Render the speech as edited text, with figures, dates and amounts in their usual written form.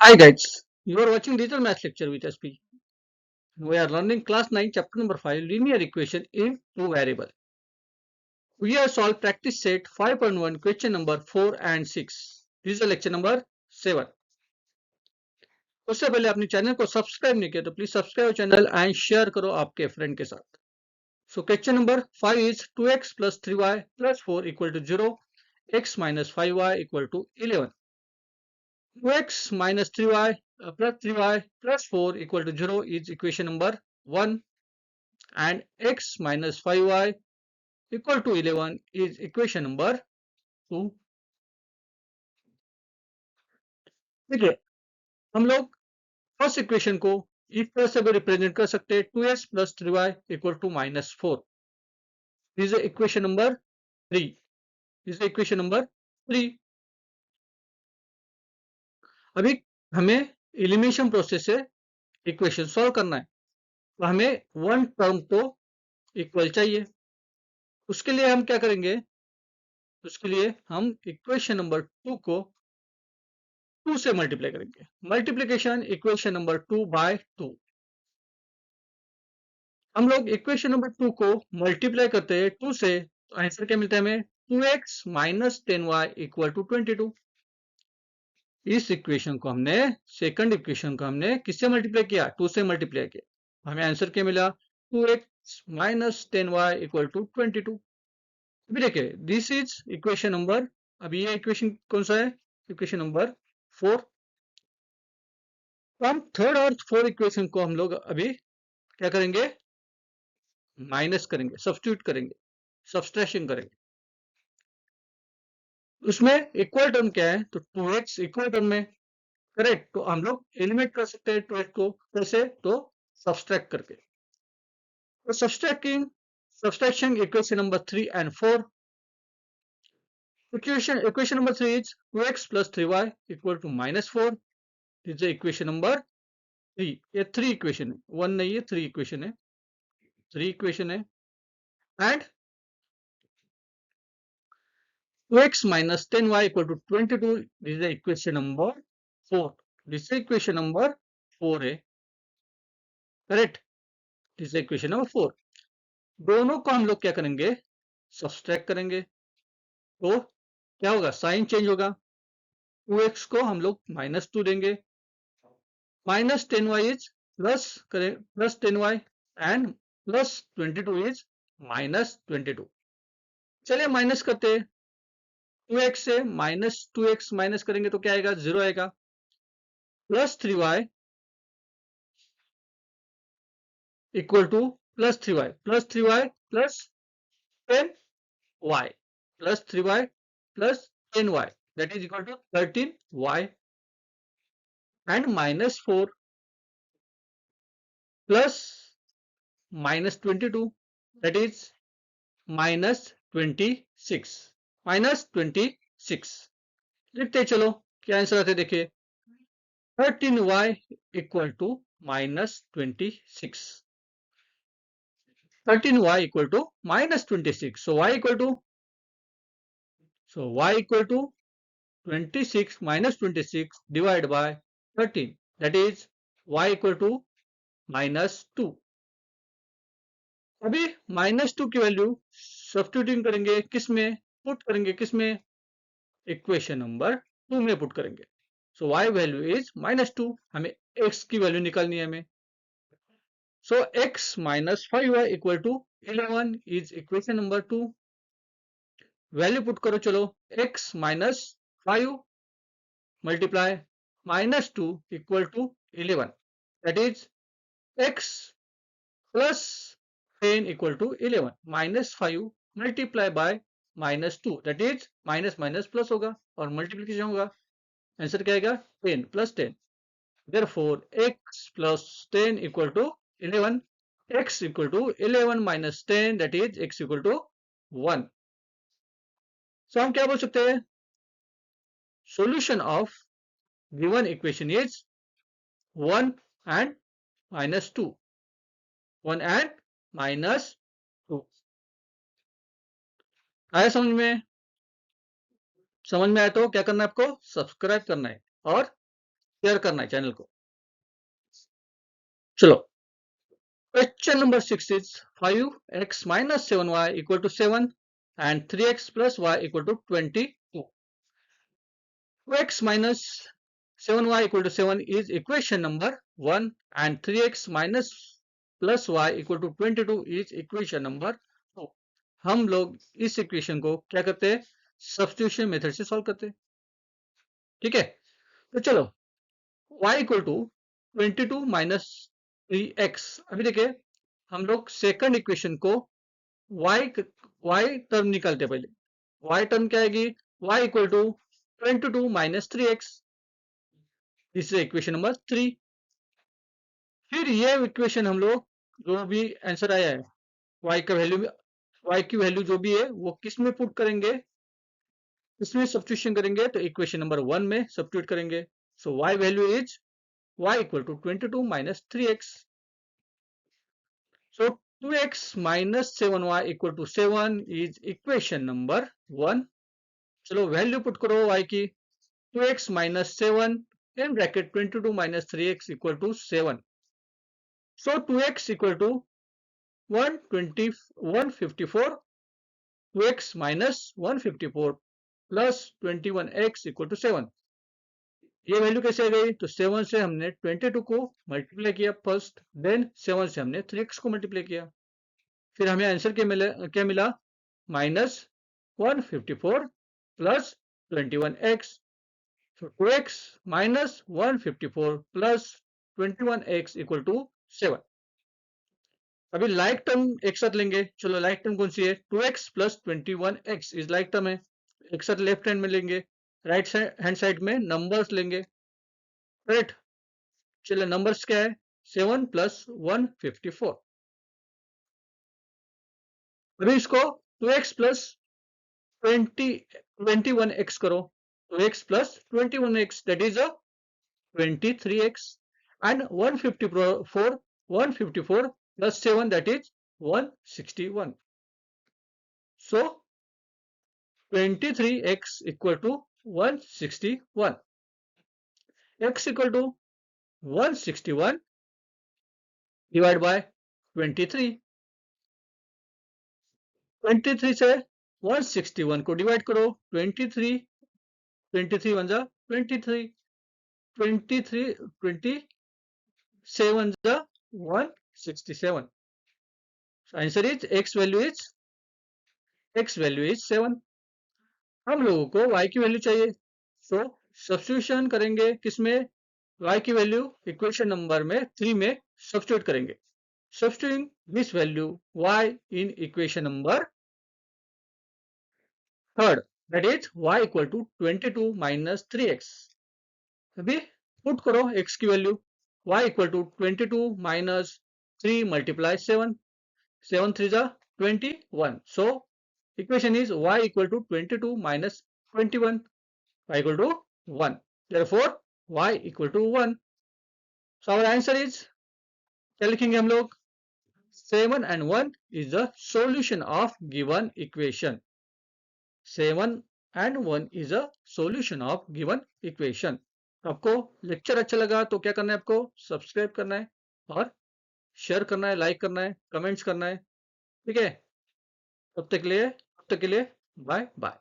Hi guys, you are watching Digital Maths lecture with SP. We are learning class 9 chapter number 5 linear equation in two variable. We have solved practice set 5.1 question number 4 and 6. This is lecture number 7. उससे पहले अपने channel को subscribe नहीं किया तो please subscribe channel and share करो आपके friend के साथ. So question number 5 is 2x plus 3y plus 4 equal to 0, x minus 5y equal to 11. 2x minus 3y plus 3y plus 4 equal to 0 is equation number 1, and x minus 5y equal to 11 is equation number 2. देखिए, हम लोग first equation को इस तरह से भी represent कर सकते हैं 2x plus 3y equal to minus 4. This is equation number 3. This is equation number 3. अभी हमें एलिमिनेशन प्रोसेस से इक्वेशन सॉल्व करना है, तो हमें वन टर्म तो इक्वल चाहिए. उसके लिए हम क्या करेंगे, उसके लिए हम इक्वेशन नंबर 2 को 2 से मल्टीप्लाई करेंगे. Multiplication equation number 2 by 2. हम लोग इक्वेशन नंबर 2 को मल्टीप्लाई करते हैं 2 से, तो आंसर क्या मिलता है हमें 2x minus 10y equal to 22. इस इक्वेशन को हमने, सेकंड इक्वेशन को हमने किससे मल्टीप्लाई किया, 2 से मल्टीप्लाई किया. हमें आंसर क्या मिला 2x minus 10y equal to 22. अभी देखिए, दिस इज इक्वेशन नंबर, अभी ये इक्वेशन कौन सा है, इक्वेशन नंबर 4. तो हम थर्ड और फोर्थ इक्वेशन को हम लोग अभी क्या करेंगे, माइनस करेंगे, सब्स्टिट्यूट करेंगे, सब्सट्रैक्शन करेंगे. उसमें इक्वल टर्म क्या है, तो 2x इक्वल टर्म में, करेक्ट. तो हम लोग एलिमिनेट कर सकते हैं 2x को कैसे, तो सब्सट्रैक्ट करके. तो subtraction equation number 3 and 4. Equation number 3 is 2x plus 3y equal to minus 4. This is equation number 3. ये 3 इक्वेशन है, 1 नहीं है, 3 इक्वेशन है, 3 इक्वेशन है. And 2x minus 10y equal to 22. This is the equation number 4. This is equation number 4 है, correct. This is equation number 4. दोनों को हम लोग क्या करेंगे, सब्सट्रैक्ट करेंगे. तो क्या होगा, साइन चेंज होगा. 2x को हम लोग माइनस 2 देंगे, माइनस 10y इज प्लस करें, plus 10y, and plus 22 is minus 22. चलिए माइनस करते हैं. 2x से माइनस 2x माइनस करेंगे तो क्या आएगा, 0 आएगा. Plus 3y equal two plus 3y plus 3y plus 10y plus 3y plus 10y, that is equal to 13y. and minus 4 plus minus 22, that is minus 26. minus 26 लिखते चलो, क्या answer आते देखिए, 13y equal to minus 26. 13y equal to minus 26. So y equal to, so y equal to 26 minus 26 divided by 13, that is y equal to minus 2. अभी minus 2 की value substituting करेंगे, किस में पुट करेंगे, किस में, इक्वेशन नंबर 2 में put करेंगे. So y value is minus 2. हमें x की वैल्यू निकालनी है हमें. So x minus 5y equal to 11 is equation number 2. Value put करो चलो, x minus 5 multiply minus 2 equal to 11, that is x plus 10 equal to 11 minus 5 multiply by minus 2, that is minus minus plus होगा और multiplication होगा. Answer क्या आएगा, 10 plus 10. therefore x plus 10 equal to 11. x equal to 11 minus 10, that is x equal to 1. so हम क्या बोल सकते हैं, solution of given equation is 1 and minus 2. 1 and minus 2. आया समझ में, समझ में आया तो क्या करना है आपको, सब्सक्राइब करना है और शेयर करना है चैनल को। चलो, question number 6 is 5x minus 7y equal to 7 and 3x plus y equal to 22. 2x minus 7y equal to 7 is equation number 1 and 3x minus plus y equal to 22 is equation number 2. हम लोग इस equation को क्या करते हैं, substitution method से solve करते हैं। ठीक है, तो चलो y equal to 22 minus 3x, अभी देखिए हम लोग सेकंड इक्वेशन को y टर्म निकालते हैं। पहले y टर्म क्या आएगी, y equal to 22 minus 3x, this is equation number 3। फिर ये इक्वेशन हम लोग जो भी आंसर आया है y का वैल्यू में, y की वैल्यू जो भी है वो किस में पुट करेंगे, इसमें सब्स्टिट्यूशन करेंगे, तो इक्वेशन नंबर 1 में सब्स्टिट्यूट करेंगे। So y value is y equal to 22 minus 3x। So 2x minus 7y equal to 7 is equation number 1. चलो वैल्यू पुट करो y की, 2x minus 7 in bracket 22 minus 3x equal to 7. So 2x equal to 120, 154, 2x minus 154 plus 21x equal to 7. ये value कैसे आ गई, तो 7 से हमने 22 को मल्टीप्लाई किया फर्स्ट, देन 7 से हमने 3x को मल्टीप्लाई किया, फिर हमें आंसर क्या मिला, minus 154 plus 21x। so 2x minus 154 plus 21x equal to 7। अभी लाइक टर्म एक साथ लेंगे। चलो लाइक टर्म कौन सी है, 2x plus 21x is like term है, एक साथ लेफ्ट हैंड में लेंगे, राइट हैंड साइड में नंबर्स लेंगे, राइट। चलो नंबर्स क्या है, 7 प्लस 154। अभी इसको 2x प्लस 21x करो, 2x plus 21x, that is a 23x, and 154 plus 7, that is 161. So 23x equal to 161. X equal to 161 divided by 23. 23 से 161 को डिवाइड करो, 23 1 जा 23, 27 जा 167. So answer is x value is 7. हम लोगों को y की वैल्यू चाहिए, सो सब्स्टिट्यूशन करेंगे किसमें, y की वैल्यू इक्वेशन नंबर में 3 में सब्स्टिट्यूट करेंगे। Substituting this value y in equation number third, that is y equal to 22 minus 3x। अभी पुट करो x की value, y equal to 22 minus 3 multiply 7, 7 3 जा 21. So equation is y equal to 22 minus 21, y equal to 1. Therefore y equal to 1. So our answer is, क्या लिखेंगे हम लोग, 7 and 1 is the solution of given equation. 7 and 1 is a solution of given equation. आपको lecture अच्छा लगा तो क्या करना है, आपको सब्सक्राइब करना है और शेयर करना है, लाइक करना है, कमेंट्स करना है। ठीक है, तब तक के लिए बाय बाय।